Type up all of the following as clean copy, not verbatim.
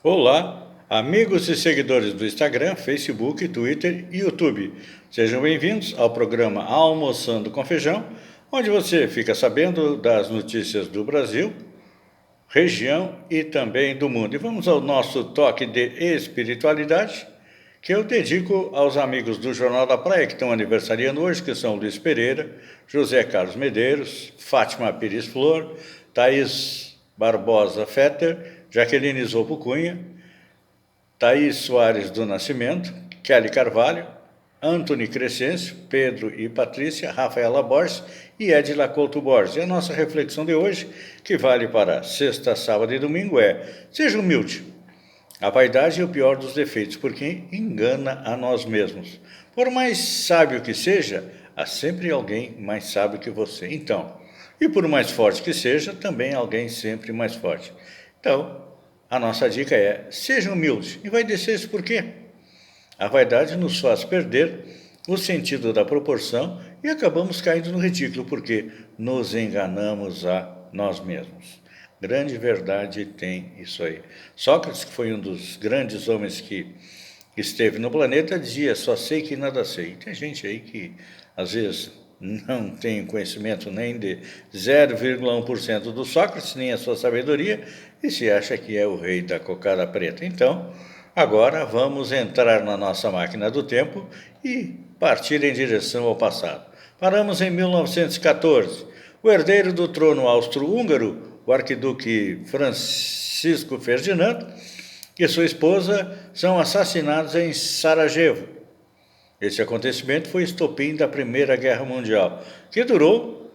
Olá, amigos e seguidores do Instagram, Facebook, Twitter e YouTube. Sejam bem-vindos ao programa Almoçando com Feijão, onde você fica sabendo das notícias do Brasil, região e também do mundo. E vamos ao nosso toque de espiritualidade, que eu dedico aos amigos do Jornal da Praia que estão aniversariando hoje, que são Luiz Pereira, José Carlos Medeiros, Fátima Pires Flor, Thaís Barbosa Fetter, Jaqueline Zopo Cunha, Thaís Soares do Nascimento, Kelly Carvalho, Antony Crescêncio, Pedro e Patrícia, Rafaela Borges e Edila Couto Borges. E a nossa reflexão de hoje, que vale para sexta, sábado e domingo, é: seja humilde. A vaidade é o pior dos defeitos, porque engana a nós mesmos. Por mais sábio que seja, há sempre alguém mais sábio que você. Então, e por mais forte que seja, também alguém sempre mais forte. Então, a nossa dica é: seja humilde. E vai dizer isso por quê? A vaidade nos faz perder o sentido da proporção e acabamos caindo no ridículo, porque nos enganamos a nós mesmos. Grande verdade tem isso aí. Sócrates, que foi um dos grandes homens que esteve no planeta, dizia: só sei que nada sei. E tem gente aí que, às vezes, não tem conhecimento nem de 0,1% do Sócrates, nem a sua sabedoria, e se acha que é o rei da cocada preta. Então, agora vamos entrar na nossa máquina do tempo e partir em direção ao passado. Paramos em 1914. O herdeiro do trono austro-húngaro, o arquiduque Francisco Ferdinando, e sua esposa são assassinados em Sarajevo. Esse acontecimento foi estopim da Primeira Guerra Mundial, que durou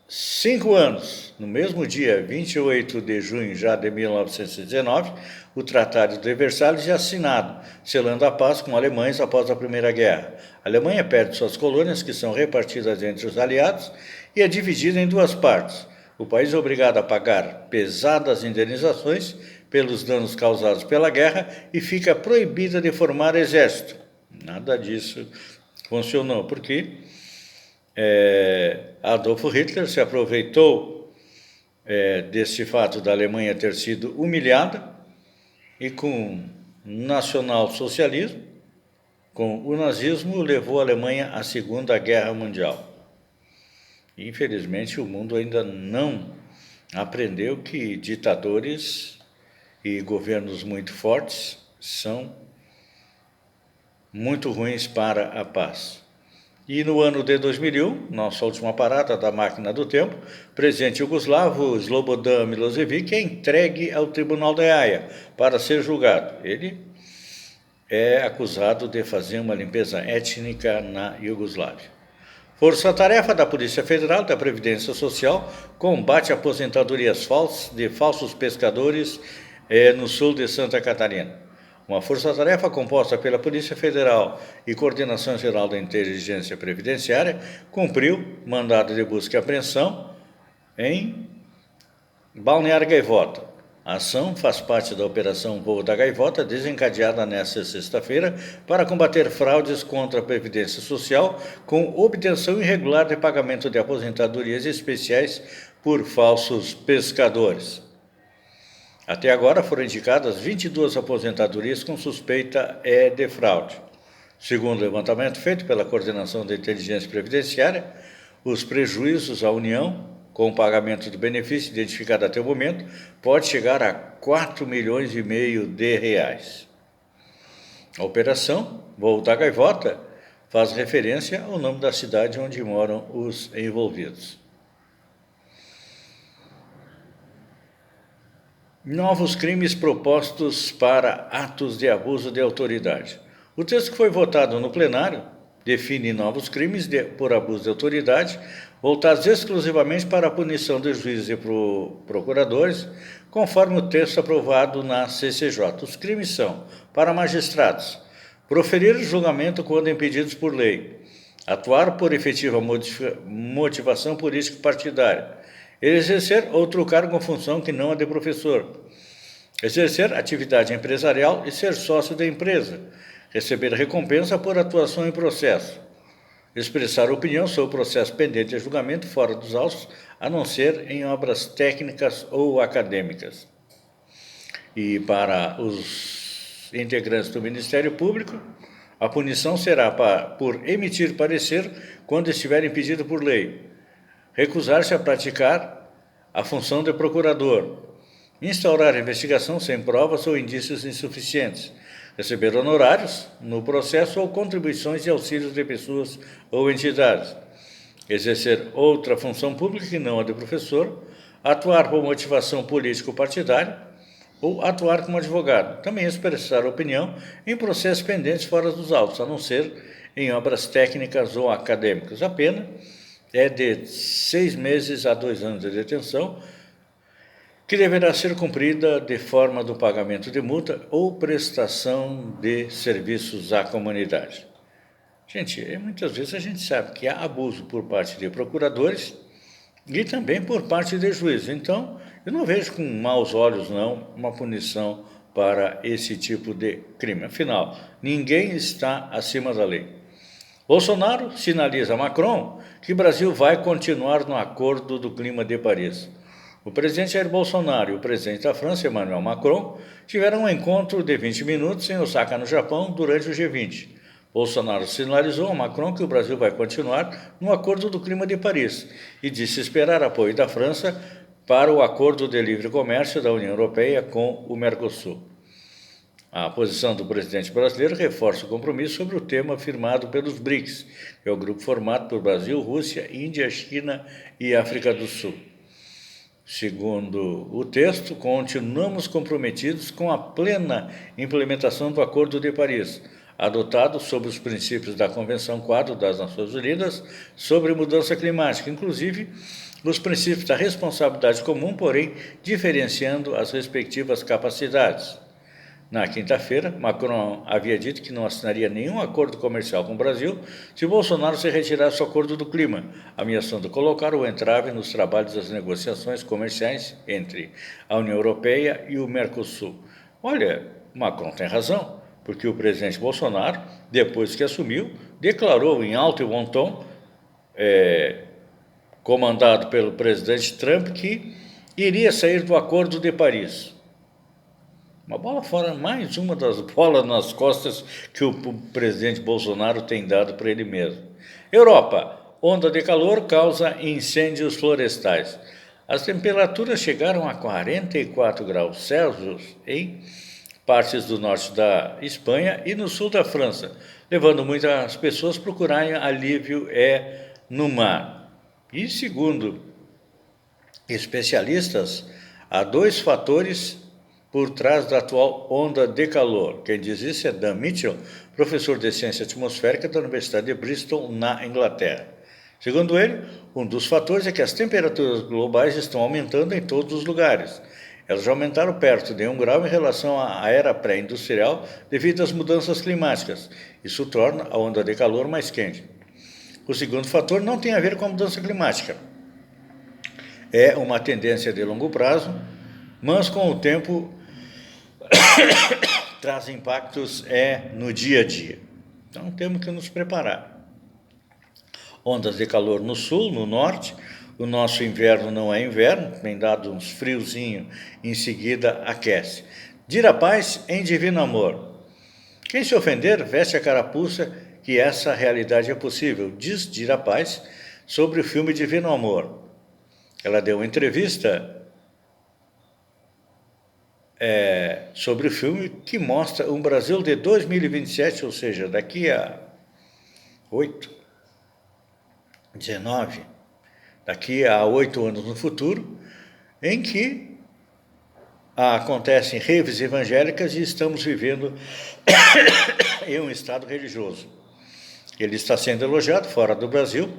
5 anos. No mesmo dia, 28 de junho já de 1919, o Tratado de Versalhes é assinado, selando a paz com alemães após a Primeira Guerra. A Alemanha perde suas colônias, que são repartidas entre os aliados, e é dividida em duas partes. O país é obrigado a pagar pesadas indenizações pelos danos causados pela guerra e fica proibida de formar exército. Nada disso funcionou, porque Adolfo Hitler se aproveitou desse fato da Alemanha ter sido humilhada e, com nacionalsocialismo, com o nazismo, levou a Alemanha à Segunda Guerra Mundial. Infelizmente, o mundo ainda não aprendeu que ditadores e governos muito fortes são muito ruins para a paz. E no ano de 2001, nossa última parada da máquina do tempo, o presidente iugoslavo Slobodan Milosevic é entregue ao Tribunal da Haia para ser julgado. Ele é acusado de fazer uma limpeza étnica na Iugoslávia. Força-tarefa da Polícia Federal da Previdência Social combate aposentadorias falsas de falsos pescadores no sul de Santa Catarina. Uma força-tarefa composta pela Polícia Federal e Coordenação Geral da Inteligência Previdenciária cumpriu mandado de busca e apreensão em Balneário Gaivota. A ação faz parte da Operação Voo da Gaivota, desencadeada nesta sexta-feira para combater fraudes contra a Previdência Social com obtenção irregular de pagamento de aposentadorias especiais por falsos pescadores. Até agora foram indicadas 22 aposentadorias com suspeita de fraude. Segundo o levantamento feito pela Coordenação da Inteligência Previdenciária, os prejuízos à União com o pagamento do benefício identificado até o momento, pode chegar a 4,5 milhões de reais. A operação Voo da Gaivota faz referência ao nome da cidade onde moram os envolvidos. Novos crimes propostos para atos de abuso de autoridade. O texto que foi votado no plenário define novos crimes por abuso de autoridade, voltados exclusivamente para a punição de juízes e procuradores, conforme o texto aprovado na CCJ. Os crimes são: para magistrados, proferir julgamento quando impedidos por lei, atuar por efetiva motivação política partidária, exercer outro cargo ou função que não a de professor, exercer atividade empresarial e ser sócio da empresa, receber recompensa por atuação em processo, expressar opinião sobre o processo pendente de julgamento fora dos autos, a não ser em obras técnicas ou acadêmicas. E para os integrantes do Ministério Público, a punição será por emitir parecer quando estiver impedido por lei, recusar-se a praticar a função de procurador, instaurar investigação sem provas ou indícios insuficientes, receber honorários no processo ou contribuições e auxílios de pessoas ou entidades, exercer outra função pública que não a de professor, atuar por motivação político-partidária ou atuar como advogado. Também expressar opinião em processos pendentes fora dos autos, a não ser em obras técnicas ou acadêmicas. A pena é de 6 meses a 2 anos de detenção, que deverá ser cumprida de forma do pagamento de multa ou prestação de serviços à comunidade. Gente, muitas vezes a gente sabe que há abuso por parte de procuradores e também por parte de juízes. Então, eu não vejo com maus olhos, não, uma punição para esse tipo de crime. Afinal, ninguém está acima da lei. Bolsonaro sinaliza a Macron que o Brasil vai continuar no Acordo do Clima de Paris. O presidente Jair Bolsonaro e o presidente da França, Emmanuel Macron, tiveram um encontro de 20 minutos em Osaka, no Japão, durante o G20. Bolsonaro sinalizou a Macron que o Brasil vai continuar no Acordo do Clima de Paris e disse esperar apoio da França para o Acordo de Livre Comércio da União Europeia com o Mercosul. A posição do presidente brasileiro reforça o compromisso sobre o tema firmado pelos BRICS, que é o grupo formado por Brasil, Rússia, Índia, China e África do Sul. Segundo o texto, continuamos comprometidos com a plena implementação do Acordo de Paris, adotado sob os princípios da Convenção Quadro das Nações Unidas sobre Mudança Climática, inclusive os princípios da responsabilidade comum, porém diferenciando as respectivas capacidades. Na quinta-feira, Macron havia dito que não assinaria nenhum acordo comercial com o Brasil se Bolsonaro se retirasse do Acordo do Clima, ameaçando colocar o entrave nos trabalhos das negociações comerciais entre a União Europeia e o Mercosul. Olha, Macron tem razão, porque o presidente Bolsonaro, depois que assumiu, declarou em alto e bom tom, comandado pelo presidente Trump, que iria sair do Acordo de Paris. Uma bola fora, mais uma das bolas nas costas que o presidente Bolsonaro tem dado para ele mesmo. Europa, onda de calor causa incêndios florestais. As temperaturas chegaram a 44 graus Celsius em partes do norte da Espanha e no sul da França, levando muitas pessoas a procurarem alívio no mar. E segundo especialistas, há 2 fatores por trás da atual onda de calor. Quem diz isso é Dan Mitchell, professor de ciência atmosférica da Universidade de Bristol, na Inglaterra. Segundo ele, um dos fatores é que as temperaturas globais estão aumentando em todos os lugares. Elas já aumentaram perto de 1 grau em relação à era pré-industrial devido às mudanças climáticas. Isso torna a onda de calor mais quente. O segundo fator não tem a ver com a mudança climática. É uma tendência de longo prazo, mas com o tempo traz impactos no dia a dia. Então temos que nos preparar. Ondas de calor no sul, no norte. O nosso inverno não é inverno, tem dado uns friozinhos, em seguida aquece. Dir a paz em divino amor. Quem se ofender, veste a carapuça, que essa realidade é possível, diz Dir a paz sobre o filme Divino Amor. Ela deu uma entrevista sobre o filme que mostra um Brasil de 2027, ou seja, daqui a 8 anos no futuro, em que acontecem raves evangélicas e estamos vivendo em um estado religioso. Ele está sendo elogiado fora do Brasil,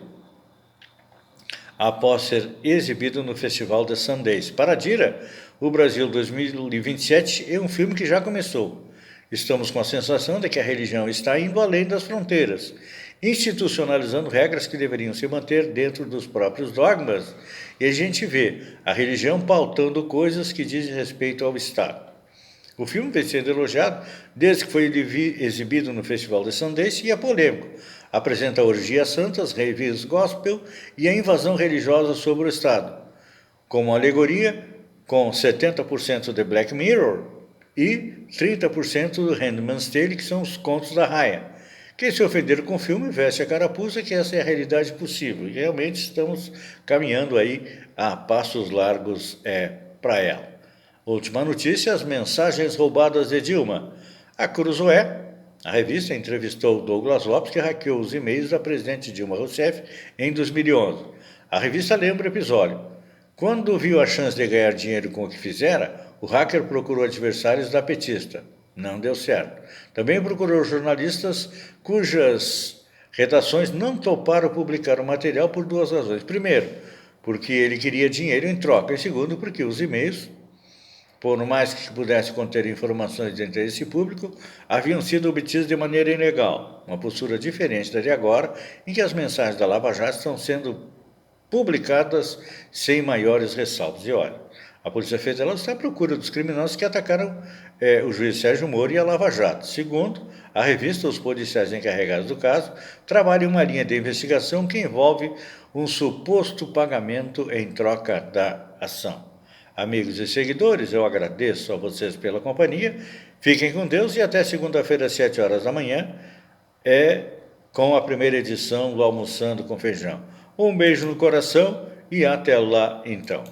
após ser exibido no Festival de Sundance. Para Dira, o Brasil 2027 é um filme que já começou. Estamos com a sensação de que a religião está indo além das fronteiras, institucionalizando regras que deveriam se manter dentro dos próprios dogmas, e a gente vê a religião pautando coisas que dizem respeito ao Estado. O filme vem sendo elogiado desde que foi exibido no Festival de Sundance e é polêmico. Apresenta orgias santas, raves gospel e a invasão religiosa sobre o Estado. Como alegoria, com 70% de Black Mirror, e 30% do Handmaid's Tale, que são os contos da Raia. Quem se ofender com o filme veste a carapuça, que essa é a realidade possível. E realmente estamos caminhando aí a passos largos para ela. Última notícia, as mensagens roubadas de Dilma. A Cruzoé, a revista, entrevistou Douglas Lopes, que hackeou os e-mails da presidente Dilma Rousseff em 2011. A revista lembra o episódio. Quando viu a chance de ganhar dinheiro com o que fizera, o hacker procurou adversários da petista. Não deu certo. Também procurou jornalistas cujas redações não toparam publicar o material por duas razões. Primeiro, porque ele queria dinheiro em troca. E segundo, porque os e-mails, por mais que pudesse conter informações de interesse público, haviam sido obtidos de maneira ilegal. Uma postura diferente da de agora, em que as mensagens da Lava Jato estão sendo publicadas sem maiores ressalvos. E olha, a Polícia Federal está à procura dos criminosos que atacaram o juiz Sérgio Moro e a Lava Jato. Segundo a revista, os policiais encarregados do caso trabalham em uma linha de investigação que envolve um suposto pagamento em troca da ação. Amigos e seguidores, eu agradeço a vocês pela companhia. Fiquem com Deus e até segunda-feira, às 7 horas da manhã, com a primeira edição do Almoçando com Feijão. Um beijo no coração e até lá então.